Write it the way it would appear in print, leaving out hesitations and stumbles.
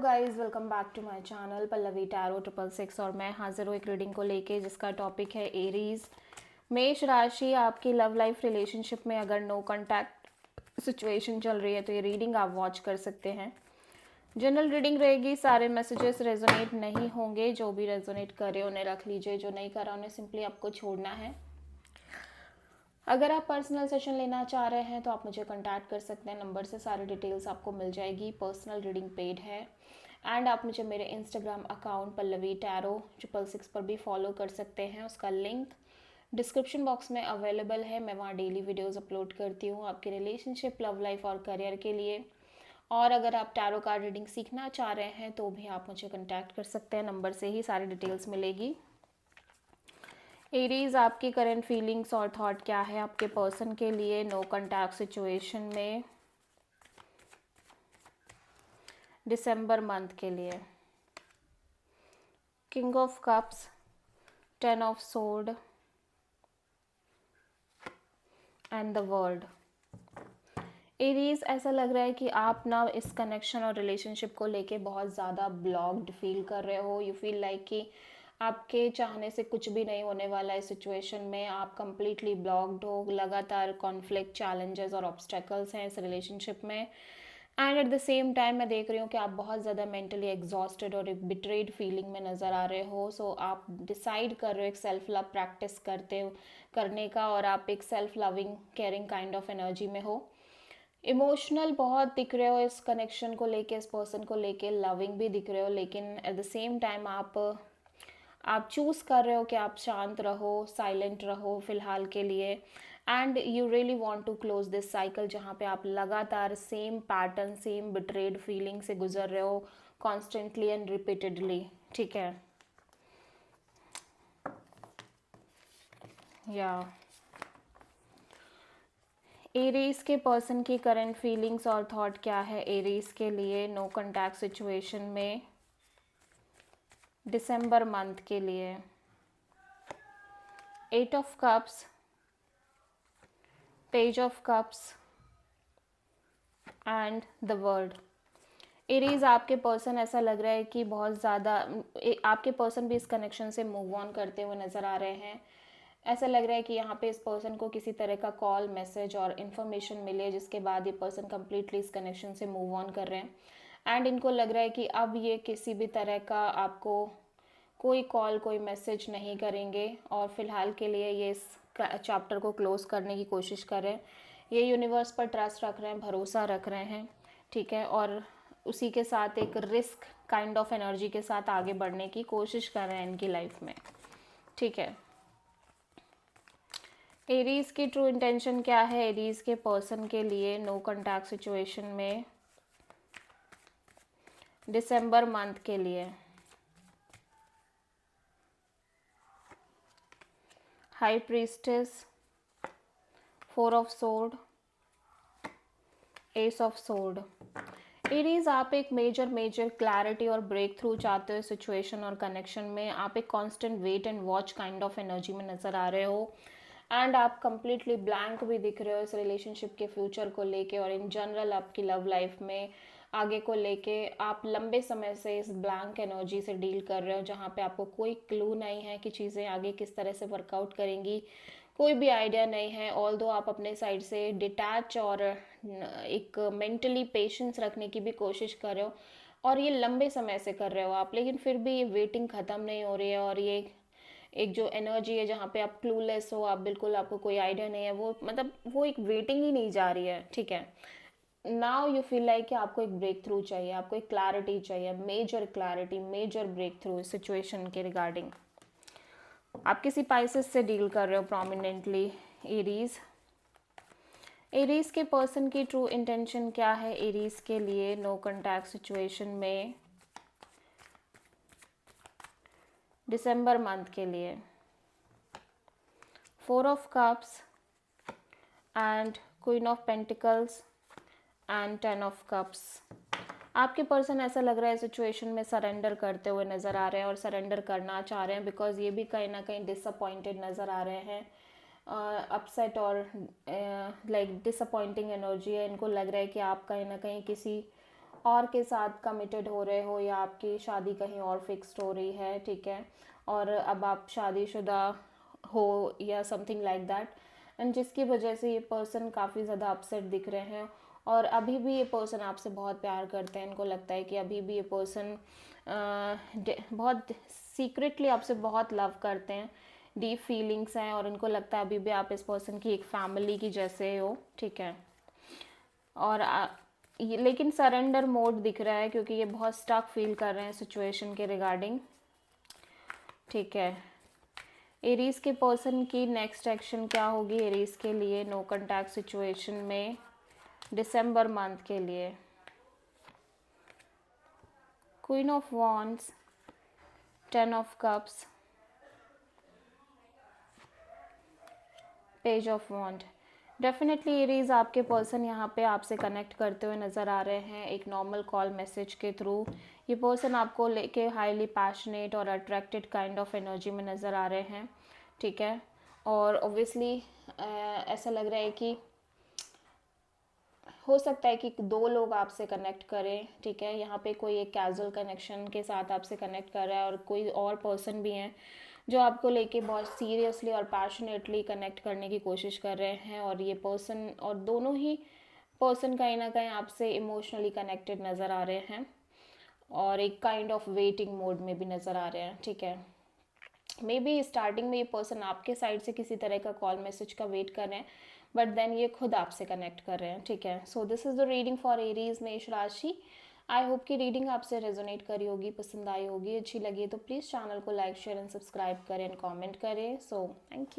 Guys welcome back to my channel Pallavi tarot 666 और मैं हाजिर हूँ एक रीडिंग को लेके जिसका टॉपिक है एरीज। मेष राशि, आपकी लव लाइफ रिलेशनशिप में अगर नो कांटेक्ट सिचुएशन चल रही है तो ये रीडिंग आप वॉच कर सकते हैं। जनरल रीडिंग रहेगी, सारे मैसेजेस रेजोनेट नहीं होंगे। जो भी रेजोनेट करे उन्हें रख लीजिए, जो नहीं करा उन्हें सिंपली आपको छोड़ना है। अगर आप पर्सनल सेशन लेना चाह रहे हैं तो आप मुझे कांटेक्ट कर सकते हैं, नंबर से सारी डिटेल्स आपको मिल जाएगी। पर्सनल रीडिंग पेड है एंड आप मुझे मेरे इंस्टाग्राम अकाउंट पल्लवी टैरो 666 पर भी फॉलो कर सकते हैं। उसका लिंक डिस्क्रिप्शन बॉक्स में अवेलेबल है। मैं वहाँ डेली वीडियोस अपलोड करती हूँ आपके रिलेशनशिप, लव लाइफ और करियर के लिए। और अगर आप टैरो कार्ड रीडिंग सीखना चाह रहे हैं तो भी आप मुझे कांटेक्ट कर सकते हैं, नंबर से ही सारी डिटेल्स मिलेगी। एरीज, आपकी करंट फीलिंग्स और थॉट क्या है आपके पर्सन के लिए नो कांटेक्ट सिचुएशन में दिसंबर मंथ के लिए। King of cups, 10 of sword and the world. Aries, ऐसा लग रहा है कि आप ना इस कनेक्शन और रिलेशनशिप को लेके बहुत ज़्यादा ब्लॉक्ड फील कर रहे हो। यू फील लाइक कि आपके चाहने से कुछ भी नहीं होने वाला है। सिचुएशन में आप कंप्लीटली ब्लॉक्ड हो। लगातार कॉन्फ्लिक्ट, चैलेंजेस और ऑब्स्टेकल्स हैं इस रिलेशनशिप में। And at the same time मैं देख रही हूँ कि आप बहुत ज़्यादा मेंटली एग्जॉस्टेड और एक बिट्रेड फीलिंग में नज़र आ रहे हो। सो आप डिसाइड कर रहे हो एक सेल्फ लव प्रैक्टिस करने का, और आप एक self loving caring kind of energy में हो। इमोशनल बहुत दिख रहे हो इस कनेक्शन को लेके, इस पर्सन को लेके लविंग भी दिख रहे हो, लेकिन एट द सेम टाइम आप चूज़ कर रहे हो कि आप शांत रहो, साइलेंट रहो फ़िलहाल के लिए। And you really want to close this cycle, जहाँ पे आप लगातार same pattern, same betrayed feeling से गुजर रहे हो कॉन्स्टेंटली एंड रिपीटेडली। ठीक है, या एरीज के पर्सन की करंट फीलिंग्स और थॉट क्या है एरीज के लिए नो कांटेक्ट सिचुएशन में दिसंबर मंथ के लिए। 8 of cups, page of cups and the world. Aries, आपके पर्सन ऐसा लग रहा है कि बहुत ज़्यादा आपके पर्सन भी इस कनेक्शन से मूव ऑन करते हुए नज़र आ रहे हैं। ऐसा लग रहा है कि यहाँ पे इस पर्सन को किसी तरह का कॉल, मैसेज और इन्फॉर्मेशन मिले जिसके बाद ये पर्सन कम्प्लीटली इस कनेक्शन से मूव ऑन कर रहे हैं। एंड इनको लग रहा है कि अब ये किसी भी तरह का आपको कोई कॉल, कोई मैसेज नहीं करेंगे और फिलहाल के लिए ये इस चैप्टर को क्लोज करने की कोशिश कर रहे हैं। ये यूनिवर्स पर ट्रस्ट रख रहे हैं, भरोसा रख रहे हैं। ठीक है, और उसी के साथ एक रिस्क काइंड ऑफ एनर्जी के साथ आगे बढ़ने की कोशिश कर रहे हैं इनकी लाइफ में। ठीक है, एरीज की ट्रू इंटेंशन क्या है एरीज के पर्सन के लिए नो कांटेक्ट सिचुएशन में दिसंबर मंथ के लिए। High priestess, 4 of sword, ace of sword. Aries, आप एक मेजर क्लैरिटी और ब्रेक थ्रू चाहते हो सिचुएशन और कनेक्शन में। आप एक constant wait and watch kind of energy में नज़र आ रहे हो। एंड आप कंप्लीटली ब्लैंक भी दिख रहे हो इस रिलेशनशिप के फ्यूचर को लेके और इन जनरल आपकी लव लाइफ में आगे को लेके। आप लंबे समय से इस ब्लैंक एनर्जी से डील कर रहे हो, जहाँ पे आपको कोई क्लू नहीं है कि चीज़ें आगे किस तरह से वर्कआउट करेंगी। कोई भी आइडिया नहीं है। ऑल्दो आप अपने साइड से डिटैच और एक मेंटली पेशेंस रखने की भी कोशिश कर रहे हो, और ये लंबे समय से कर रहे हो आप, लेकिन फिर भी ये वेटिंग ख़त्म नहीं हो रही है। और ये एक जो एनर्जी है जहाँ पे आप क्लूलेस हो, आप बिल्कुल, आपको कोई आइडिया नहीं है, वो मतलब वो एक वेटिंग ही नहीं जा रही है। ठीक है, नाउ यू फील लाइक कि आपको एक ब्रेक थ्रू चाहिए, आपको एक क्लैरिटी चाहिए, major clarity, major breakthrough इस सिचुएशन के रिगार्डिंग। आप किसी पाइसेस से डील कर रहे हो प्रोमिनेंटली एरीज। एरीज के पर्सन की ट्रू इंटेंशन क्या है एरीज के लिए नो कांटेक्ट सिचुएशन में दिसंबर मंथ के लिए। 4 of cups and queen of pentacles and 10 of cups. आपके पर्सन ऐसा लग रहा है सिचुएशन में सरेंडर करते हुए नज़र आ रहे हैं और सरेंडर करना चाह रहे हैं, बिकॉज ये भी कहीं ना कहीं डिसअपॉइंटेड नज़र आ रहे हैं। अपसेट और लाइक डिसअपॉइंटिंग एनर्जी है। इनको लग रहा है कि आप कहीं ना कहीं किसी और के साथ कमिटेड हो रहे हो या आपकी शादी कहीं और फिक्स्ड हो रही है, ठीक है, और अब आप शादीशुदा हो या समथिंग लाइक दैट, एंड जिसकी वजह से ये पर्सन काफ़ी ज़्यादा अपसेट दिख रहे हैं। और अभी भी ये पर्सन आपसे बहुत प्यार करते हैं, इनको लगता है कि अभी भी ये पर्सन बहुत सीक्रेटली आपसे बहुत लव करते हैं, डीप फीलिंग्स हैं, और इनको लगता है अभी भी आप इस पर्सन की एक फैमिली की जैसे हो, ठीक है। और लेकिन सरेंडर मोड दिख रहा है क्योंकि ये बहुत स्टक फील कर रहे हैं सिचुएशन के रिगार्डिंग, ठीक है। एरीज के पर्सन की नेक्स्ट एक्शन क्या होगी एरीज के लिए नो कॉन्टैक्ट सिचुएशन में दिसंबर मंथ के लिए? Queen of wands, 10 of cups, page of wand. Definitely Aries आपके पर्सन यहाँ पे आपसे कनेक्ट करते हुए नज़र आ रहे हैं एक नॉर्मल कॉल मैसेज के थ्रू। ये पर्सन आपको लेके हाईली पैशनेट और अट्रैक्टेड काइंड ऑफ एनर्जी में नज़र आ रहे हैं, ठीक है। और ऑब्वियसली ऐसा लग रहा है कि हो सकता है कि दो लोग आपसे कनेक्ट करें, ठीक है। यहाँ पे कोई एक कैजुअल कनेक्शन के साथ आपसे कनेक्ट कर रहा है और कोई और पर्सन भी हैं जो आपको लेके बहुत सीरियसली और पैशनेटली कनेक्ट करने की कोशिश कर रहे हैं। और ये पर्सन और दोनों ही पर्सन कहीं ना कहीं आपसे इमोशनली कनेक्टेड नज़र आ रहे हैं और एक काइंड ऑफ वेटिंग मोड में भी नज़र आ रहे हैं, ठीक है। मे बी स्टार्टिंग में ये पर्सन आपके साइड से किसी तरह का कॉल मैसेज का वेट कर रहे हैं, बट देन ये खुद आपसे कनेक्ट कर रहे हैं, ठीक है। So this is the reading for Aries मेष राशि। आई होप कि रीडिंग आपसे रेजोनेट करी होगी, पसंद आई होगी, अच्छी लगी तो प्लीज़ चैनल को लाइक शेयर एंड सब्सक्राइब करें एंड कमेंट करें। So thank you.